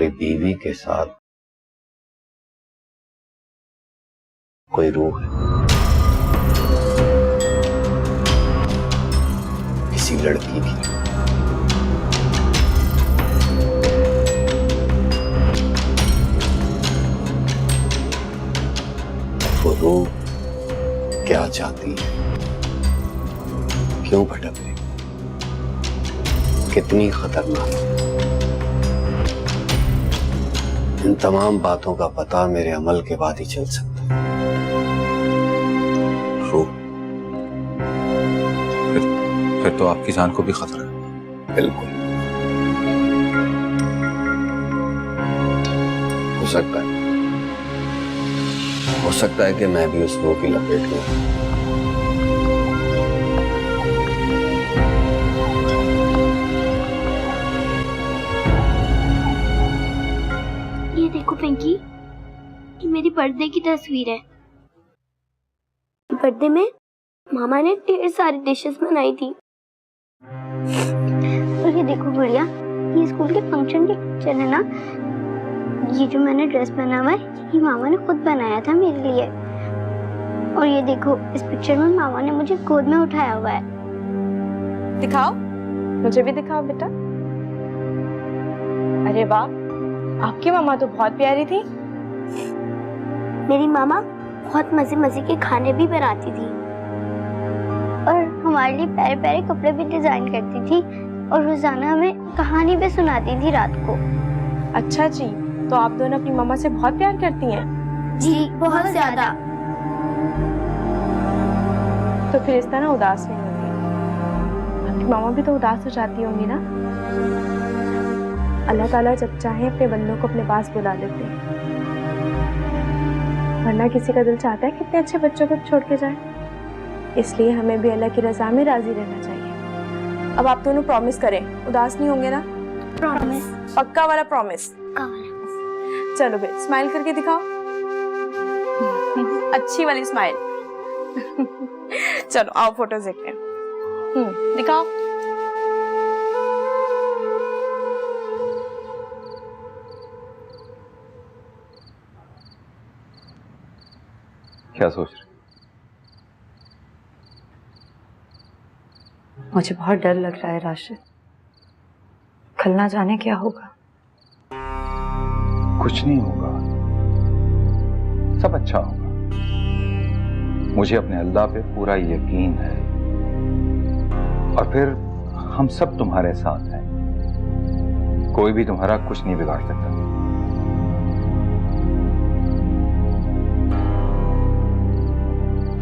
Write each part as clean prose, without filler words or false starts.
तुम्हारी बीवी के साथ कोई रूह है, किसी लड़की की। वो रूह क्या चाहती है, क्यों भटक रही, कितनी खतरनाक है, इन तमाम बातों का पता मेरे अमल के बाद ही चल सकता है। फिर तो आपकी जान को भी खतरा है। बिल्कुल, हो सकता है कि मैं भी उस रूह की लपेट में हूं। ये देखो पिंकी, ये मेरी बर्थडे की तस्वीर है। बर्थडे में मामा ने ढेर सारी डिशेस बनाई थी। और ये देखो गुड़िया, ये स्कूल के फंक्शन के पिक्चर है ना। ये जो मैंने ड्रेस पहना हुआ है, ये मामा ने खुद बनाया था मेरे लिए। और ये देखो, इस पिक्चर में मामा ने मुझे गोद में उठाया हुआ है। दिखाओ, मुझे भी दिखाओ बेटा। अरे वाह, आपकी मामा तो बहुत प्यारी थी। मेरी मामा बहुत मजे मजे के खाने भी बनाती थी और हमारे लिए प्यारे प्यारे कपड़े भी डिजाइन करती थी और रोजाना हमें कहानी भी सुनाती थी रात को। अच्छा जी, तो आप दोनों अपनी मामा से बहुत प्यार करती हैं? जी, बहुत ज्यादा। तो फिर इस तरह उदास नहीं होती। आपकी मामा भी तो उदास हो जाती होंगी ना। अल्लाह ताला जब चाहे अपने बंदों को अपने पास बुला लेते हैं, वरना किसी का दिल चाहता है कितने अच्छे बच्चों को छोड़ के जाए। इसलिए हमें भी अल्लाह की रजा में राजी रहना चाहिए। अब आप दोनों प्रॉमिस करें, उदास नहीं होंगे ना? प्रॉमिस, पक्का वाला प्रॉमिस। चलो बे, स्माइल करके दिखाओ। अच्छी वाली स्माइल। चलो आओ फोटोज देखते हैं। दिखाओ। क्या सोच रहे? मुझे बहुत डर लग रहा है राशिद, कल ना जाने क्या होगा। कुछ नहीं होगा, सब अच्छा होगा। मुझे अपने अल्लाह पे पूरा यकीन है और फिर हम सब तुम्हारे साथ हैं। कोई भी तुम्हारा कुछ नहीं बिगाड़ सकता।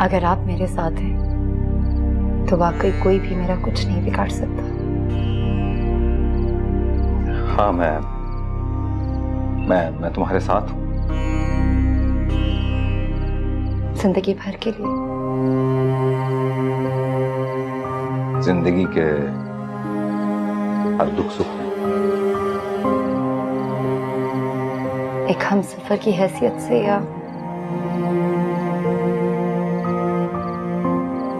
अगर आप मेरे साथ हैं तो वाकई कोई भी मेरा कुछ नहीं बिगाड़ सकता। हाँ, मैं तुम्हारे साथ हूँ जिंदगी भर के लिए। जिंदगी के हर दुख सुख में। एक हमसफर की हैसियत से या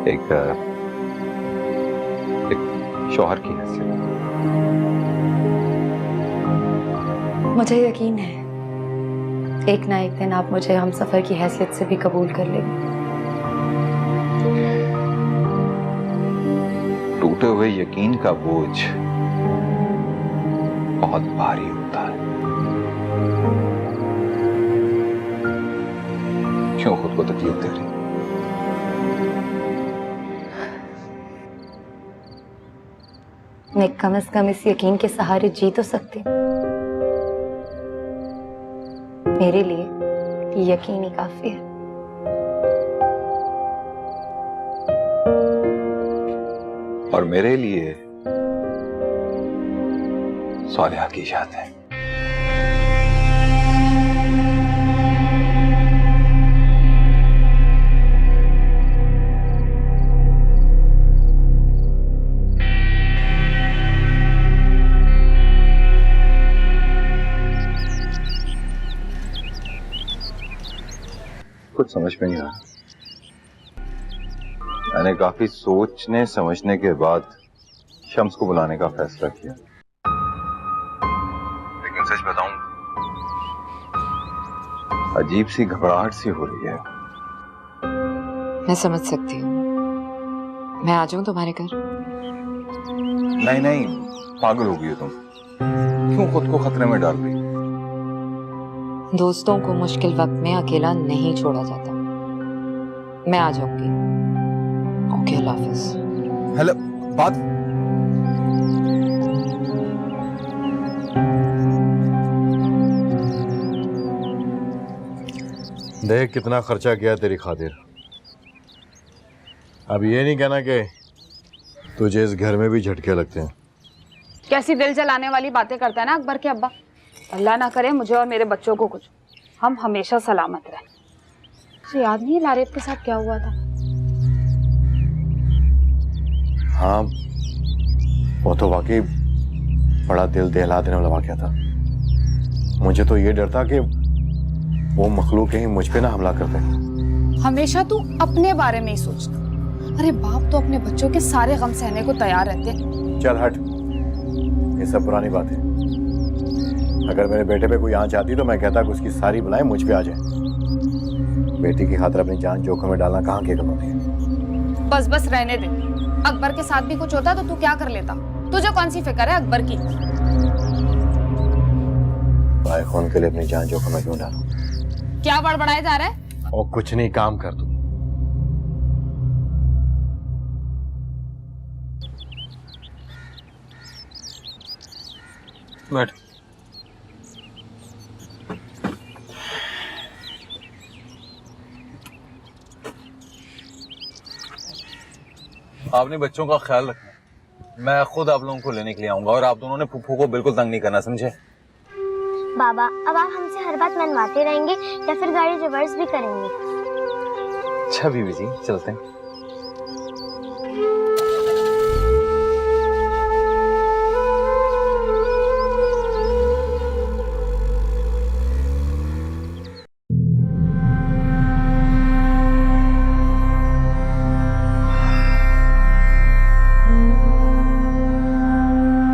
एक शौहर की हैसियत। मुझे यकीन है एक ना एक दिन आप मुझे हमसफर की हैसियत से भी कबूल कर लेंगे। टूटे हुए यकीन का बोझ बहुत भारी होता है। क्यों खुद को तकलीफ दे रही? मैं कम से कम इस यकीन के सहारे जी तो सकती हूँ। मेरे लिए ये यकीन ही काफी है। और मेरे लिए सालिहा की याद है। कुछ समझ में नहीं आ रहा। मैंने काफी सोचने समझने के बाद शम्स को बुलाने का फैसला किया, लेकिन सच बताऊं अजीब सी घबराहट सी हो रही है। मैं समझ सकती हूँ। मैं आ जाऊं तुम्हारे घर? नहीं नहीं, पागल हो गई हो तुम। क्यों खुद को खतरे में डाल रही हो? दोस्तों को मुश्किल वक्त में अकेला नहीं छोड़ा जाता। मैं आ जाऊंगी। ओके, अल्लाह हाफिज। हेलो, बात देख कितना खर्चा किया तेरी खातिर। अब ये नहीं कहना कि तुझे इस घर में भी झटके लगते हैं। कैसी दिल जलाने वाली बातें करता है ना अकबर के अब्बा। अल्लाह ना करे मुझे और मेरे बच्चों को कुछ, हम हमेशा सलामत रहे। मुझे याद नहीं है लारेब के साथ क्या हुआ था। हाँ, वो तो वाकई बड़ा दिल दहला देने वाला वाकया था। मुझे तो ये डर था कि वो मखलूक कहीं मुझ पे ना हमला करते। हमेशा तू अपने बारे में ही सोचता। अरे बाप तो अपने बच्चों के सारे गम सहने को तैयार रहते। चल हट, ये सब पुरानी बात है। अगर मेरे बेटे पे कोई आंच आती तो मैं कहता कि उसकी सारी बलाएं मुझ पे आ जाए। बेटी की खातिर अपनी जान जोखिम में डालना कहाँ की गल होती है। बस बस रहने दे। अकबर के साथ भी कुछ होता तो तू क्या कर लेता? तुझे कौन सी फिक्र है अकबर की? भाई खून के लिए अपनी जान जोखिम में क्यों डालूं? क्या बड़बड़ाए जा रहा है? और कुछ नहीं, काम कर तू। बैठ। आपने बच्चों का ख्याल रखना। मैं खुद आप लोगों को लेने के लिए आऊंगा और आप दोनों ने फूफू को बिल्कुल तंग नहीं करना, समझे? बाबा, अब आप हमसे हर बात मनवाते रहेंगे या फिर गाड़ी रिवर्स भी करेंगे? अच्छा बीबी जी, चलते हैं।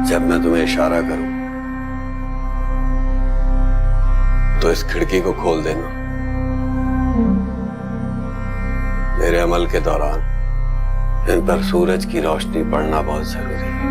जब मैं तुम्हें इशारा करूं तो इस खिड़की को खोल देना। मेरे अमल के दौरान इन पर सूरज की रोशनी पड़ना बहुत जरूरी है।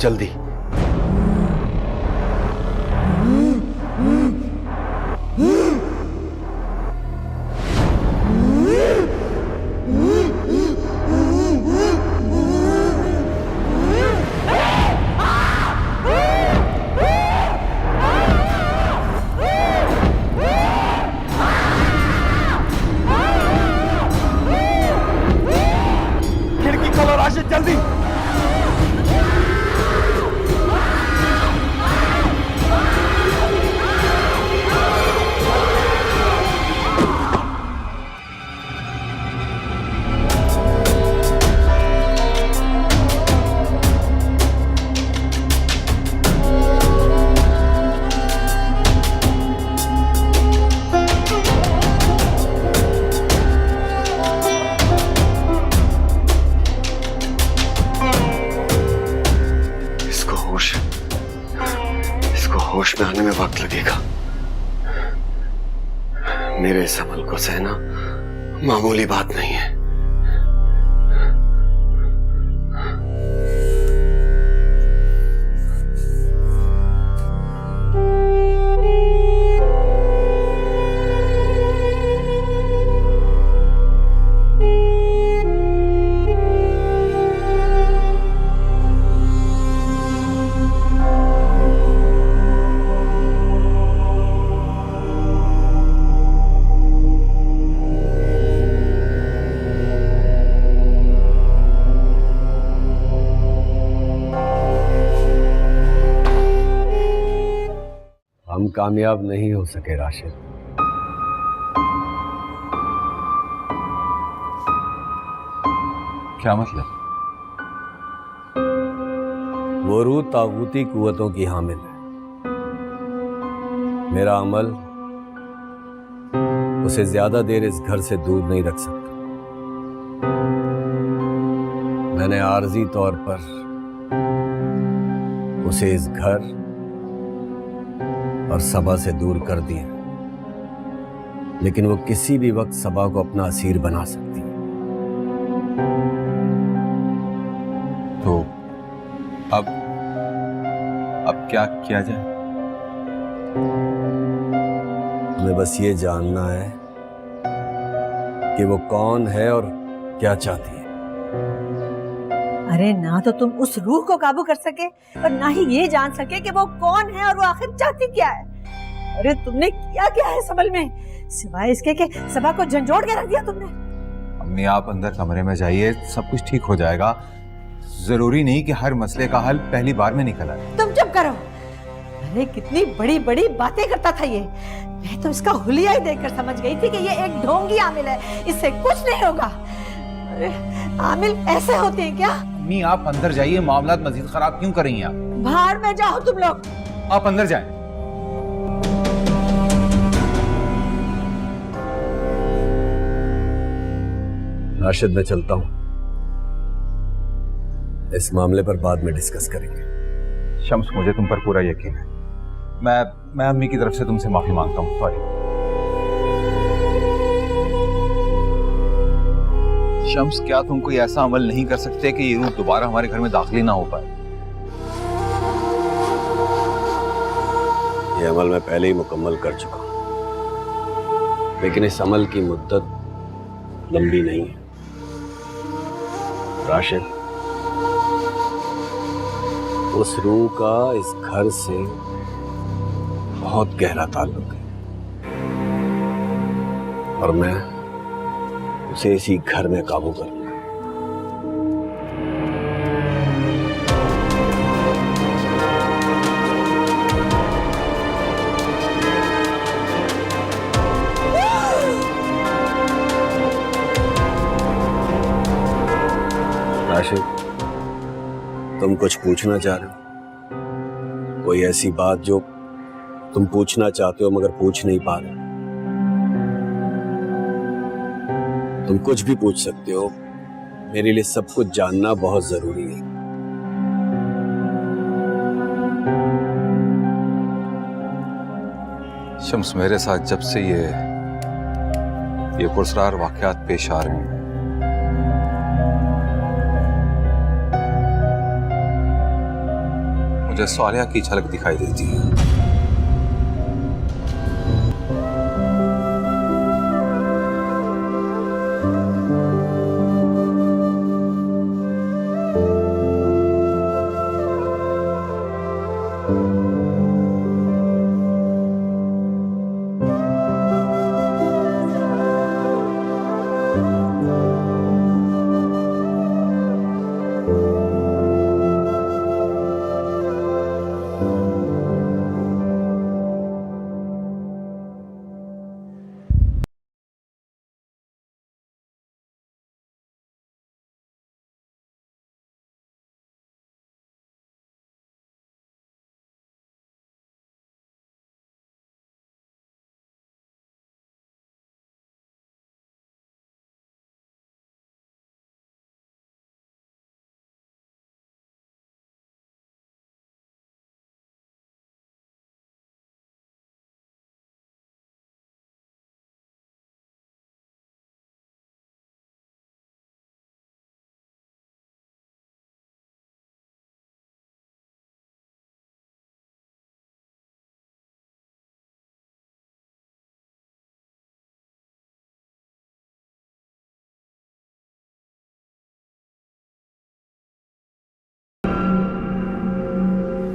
जल्दी। खिड़की खोलो राशिद, जल्दी। इसको होश में आने में वक्त लगेगा। मेरे इस अमल को सहना मामूली बात नहीं है। हम कामयाब नहीं हो सके राशिद। क्या मतलब? वो रूह तागूती कुव्वतों की हामिल है। मेरा अमल उसे ज्यादा देर इस घर से दूर नहीं रख सकता। मैंने आर्जी तौर पर उसे इस घर और सबा से दूर कर दिया, लेकिन वो किसी भी वक्त सबा को अपना असीर बना सकती है। तो अब क्या किया जाए? हमें बस ये जानना है कि वो कौन है और क्या चाहती है। अरे ना तो तुम उस रूह को काबू कर सके और ना ही ये जान सके कि वो कौन है और वो आखिर चाहती क्या है। अरे तुमने किया क्या है इस अमल में, सिवाय इसके कि सबा को झंझोड़ के रख दिया तुमने। अम्मी आप अंदर कमरे में जाइए, सब कुछ ठीक हो जाएगा। जरूरी नहीं कि हर मसले का हल पहली बार में निकल आए। तुम चुप करो। अरे कितनी बड़ी बड़ी बातें करता था ये। मैं तो इसका हुलिया ही देखकर समझ गई थी कि ये एक ढोंगी आमिल है, इससे कुछ नहीं होगा। अरे आमिल ऐसे होते हैं क्या? अम्मी आप अंदर जाइए, मामला मजीद खराब क्यों करेंगी आप? बाहर में जाओ तुम लोग। आप अंदर जाएं। राशिद मैं चलता हूं, इस मामले पर बाद में डिस्कस करेंगे। शम्स मुझे तुम पर पूरा यकीन है। मैं अम्मी की तरफ से तुमसे माफी मांगता हूँ। सॉरी शम्स, क्या तुम कोई ऐसा अमल नहीं कर सकते कि ये रूह दोबारा हमारे घर में दाखिल ना हो पाए? ये अमल मैं पहले ही मुकम्मल कर चुका हूं, लेकिन इस अमल की मुद्दत लंबी नहीं है। राशिद, उस रूह का इस घर से बहुत गहरा ताल्लुक है और मैं उसे इसी घर में काबू करूंगा। राशिद, तुम कुछ पूछना चाह रहे हो? कोई ऐसी बात जो तुम पूछना चाहते हो मगर पूछ नहीं पा रहे? तुम कुछ भी पूछ सकते हो, मेरे लिए सब कुछ जानना बहुत जरूरी है। शम्स, मेरे साथ जब से ये पुरस्कार वाकयात पेश आ रहे हैं, मुझे सौर्या की झलक दिखाई देती है।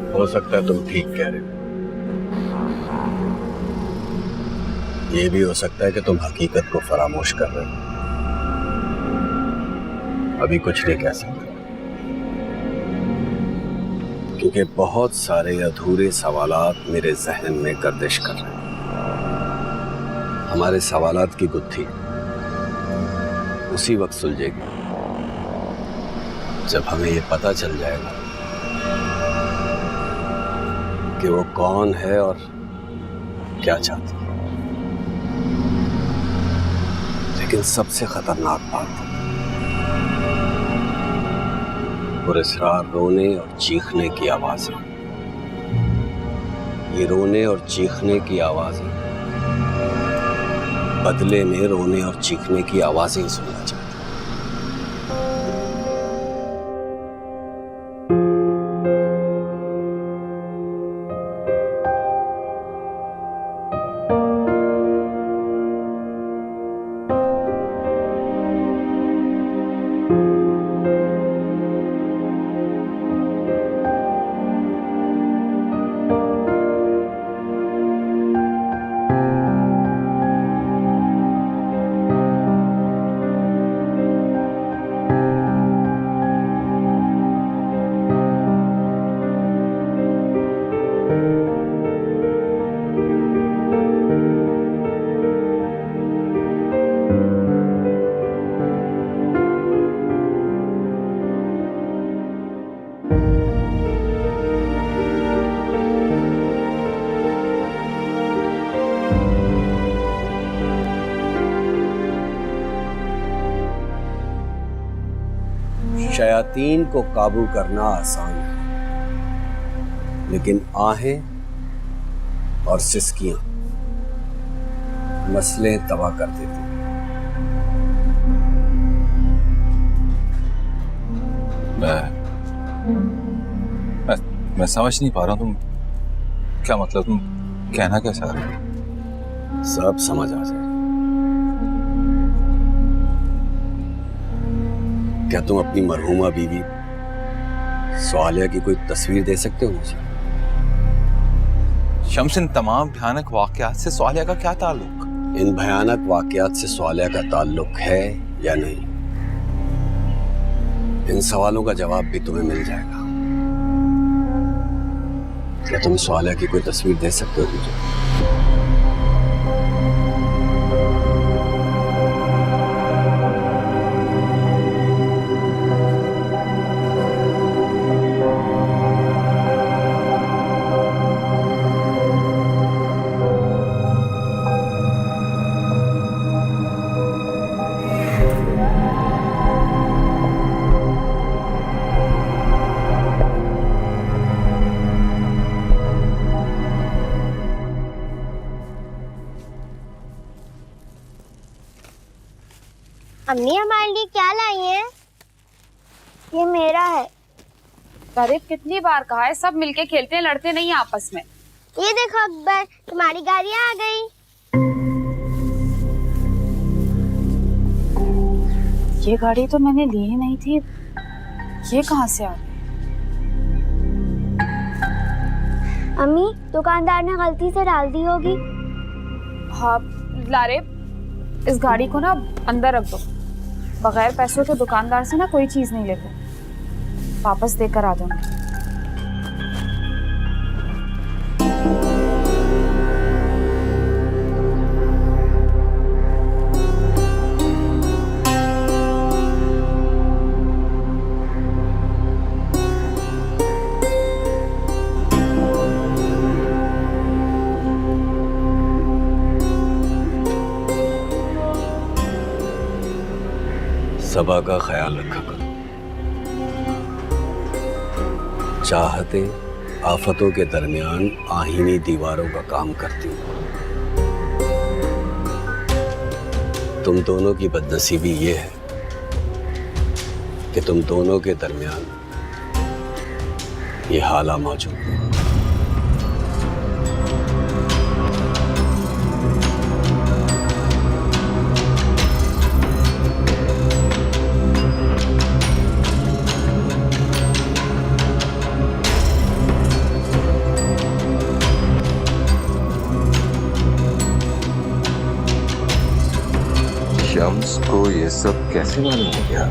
हो सकता है तुम ठीक कह रहे हो, ये भी हो सकता है कि तुम हकीकत को फरामोश कर रहे हो। अभी कुछ नहीं कह सकते, क्योंकि बहुत सारे अधूरे सवालात मेरे जहन में गर्दिश कर रहे हैं। हमारे सवालात की गुत्थी उसी वक्त सुलझेगी जब हमें ये पता चल जाएगा कि वो कौन है और क्या चाहती है। लेकिन सबसे खतरनाक बात पुरस्रार रोने और चीखने की आवाजें। ये रोने और चीखने की आवाजें बदले में रोने और चीखने की आवाजें सुनना चाहती। शयातीन को काबू करना आसान है, लेकिन आहें और सिसकियां मसले तबाह कर देती हैं। मैं समझ नहीं पा रहा हूं, तुम क्या मतलब, तुम कहना क्या चाह रहे हो? सब समझ आ जाए। क्या तुम अपनी मरहूमा बीवी सौलिया की कोई तस्वीर दे सकते हो मुझे? शम्स, इन तमाम भयानक वाकयात से सौलिया का क्या ताल्लुक? इन भयानक वाकयात से सौलिया का ताल्लुक है या नहीं, इन सवालों का जवाब भी तुम्हें मिल जाएगा। क्या तुम सौलिया की कोई तस्वीर दे सकते हो मुझे? अम्मी हमारे लिए क्या लाई हैं? ये मेरा है। अरे कितनी बार कहा है, सब मिलके खेलते हैं, लड़ते नहीं हैं आपस में। ये देखो अकबर, तुम्हारी गाड़ियाँ आ गई। ये गाड़ी तो मैंने ली ही नहीं थी, ये कहाँ से आ गई? अम्मी, दुकानदार ने गलती से डाल दी होगी। हाँ लारे, इस गाड़ी को ना अंदर रख दो। बगैर पैसों के दुकानदार से ना कोई चीज नहीं लेते, वापस देकर आ जाऊंगी। सबा का ख्याल रखा करो। चाहते आफतों के दरमियान आहीनी दीवारों का काम करती हूँ। तुम दोनों की बदनसीबी ये है कि तुम दोनों के दरमियान ये हाला मौजूद है। शम्स को ये सब कैसे मालूम हो गया?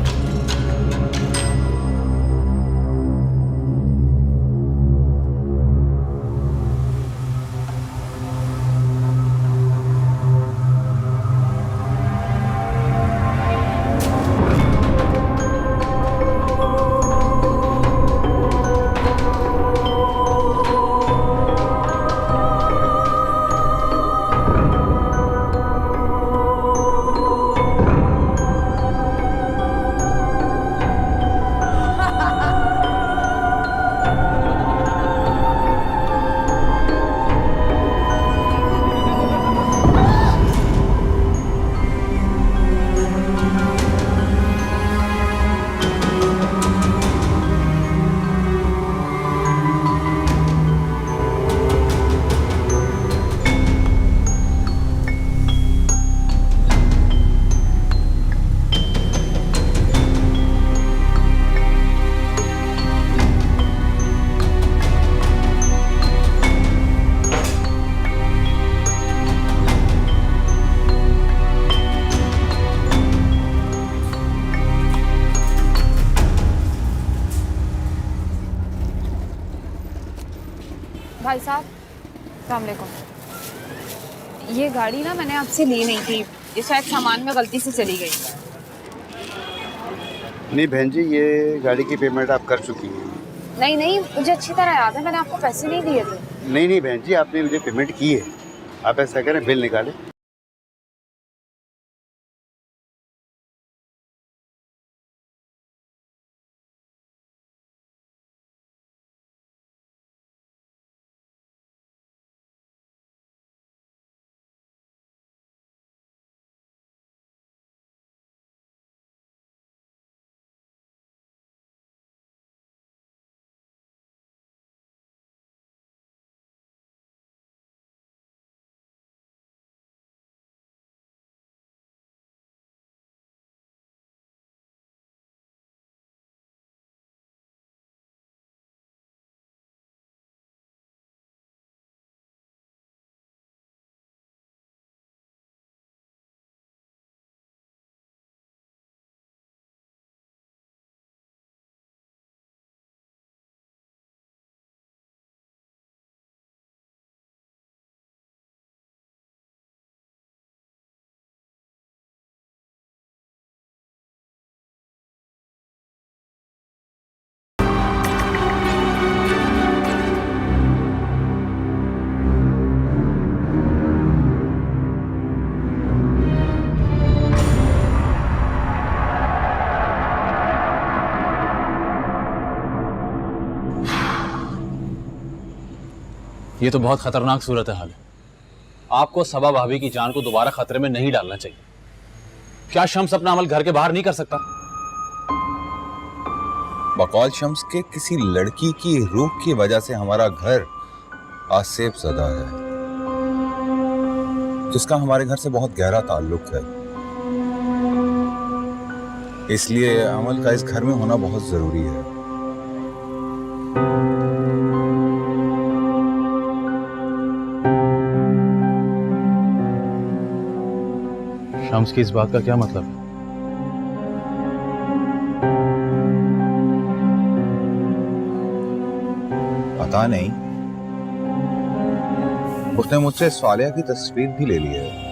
भाई साहब, अस्सलाम वालेकुम। ये गाड़ी ना मैंने आपसे ली नहीं थी, ये शायद सामान में गलती से चली गई। नहीं बहन जी, ये गाड़ी की पेमेंट आप कर चुकी हैं। नहीं नहीं, मुझे अच्छी तरह याद है, मैंने आपको पैसे नहीं दिए थे। नहीं बहन जी, आपने मुझे पेमेंट की है। आप ऐसा करें, बिल निकालें। ये तो बहुत खतरनाक सूरत हाल है। आपको सबा भाभी की जान को दोबारा खतरे में नहीं डालना चाहिए। क्या शम्स अपना अमल घर के बाहर नहीं कर सकता? बकौल शम्स के किसी लड़की की रूह की वजह से हमारा घर आसेब ज़दा है, जिसका हमारे घर से बहुत गहरा ताल्लुक है। इसलिए अमल का इस घर में होना बहुत जरूरी है। शम्स की इस बात का क्या मतलब है? पता नहीं, उसने मुझसे सालिया की तस्वीर भी ले ली है।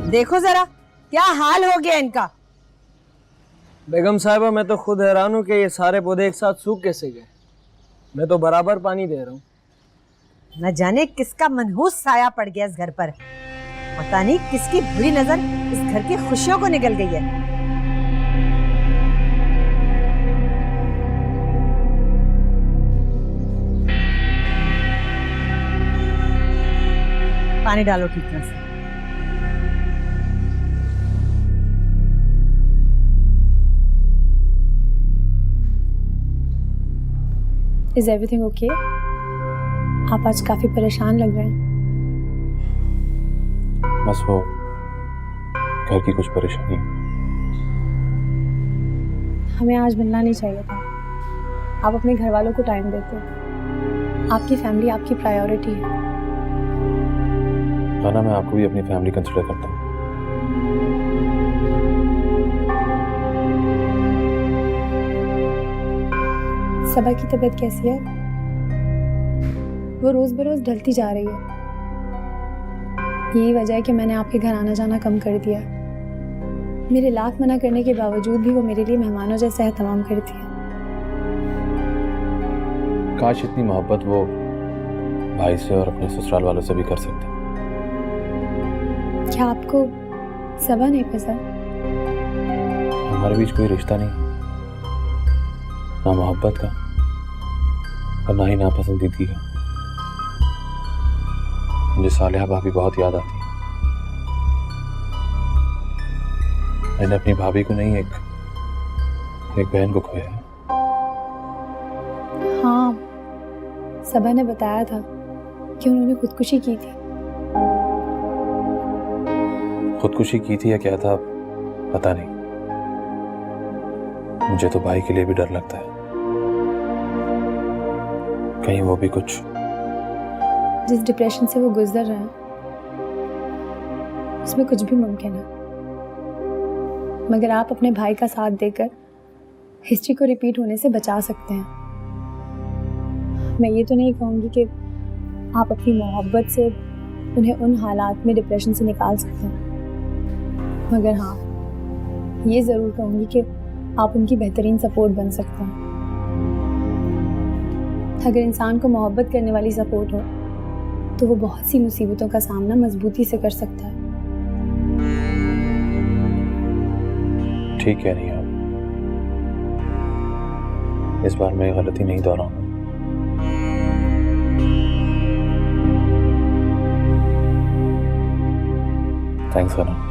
देखो जरा क्या हाल हो गया इनका। बेगम साहिबा, मैं तो खुद हैरान हूँ कि ये सारे पौधे एक साथ सूख कैसे गए। मैं तो बराबर पानी दे रहा हूँ। न जाने किसका मनहूस साया पड़ गया इस घर पर। पता नहीं किसकी बुरी नजर इस घर की खुशियों को निगल गई है। पानी डालो ठीक तरह से। Is everything okay? आप आज काफी परेशान लग रहे हैं। बस वो घर की कुछ परेशानी। हमें आज मिलना नहीं चाहिए था। आप अपने घर वालों को टाइम देते हो। आपकी फैमिली आपकी प्रायोरिटी है। ना मैं आपको भी अपनी फैमिली कंसिडर करता हूँ। सबा की तबीयत कैसी है? वो रोज बरोज ढलती जा रही है। यही वजह है कि मैंने आपके घर आना जाना कम कर दिया। मेरे लाख मना करने के बावजूद भी वो मेरे लिए मेहमानों जैसा एहतमाम करती है। काश इतनी मोहब्बत वो भाई से और अपने ससुराल वालों से भी कर सकते। क्या आपको सबा नहीं पसंद? हमारे बीच कोई रिश्ता नहीं, ना मोहब्बत का और ना ही नापसंदीदगी का। मुझे सालिहा भाभी बहुत याद आती है। मैंने अपनी भाभी को नहीं, एक बहन को खोया। हाँ, सबा ने बताया था कि उन्होंने खुदकुशी की थी। खुदकुशी की थी या क्या था पता नहीं। मुझे तो भाई के लिए भी डर लगता है, कहीं वो भी कुछ। जिस डिप्रेशन से वो गुजर रहे हैं उसमें कुछ भी मुमकिन है, मगर आप अपने भाई का साथ देकर हिस्ट्री को रिपीट होने से बचा सकते हैं। मैं ये तो नहीं कहूँगी कि आप अपनी मोहब्बत से उन्हें उन हालात में डिप्रेशन से निकाल सकते हैं, मगर हाँ ये ज़रूर कहूँगी कि आप उनकी बेहतरीन सपोर्ट बन सकते हैं। अगर इंसान को मोहब्बत करने वाली सपोर्ट हो तो वो बहुत सी मुसीबतों का सामना मजबूती से कर सकता है। ठीक है नहीं आप, इस बार मैं गलती नहीं दोहराऊंगा। थैंक्स सना।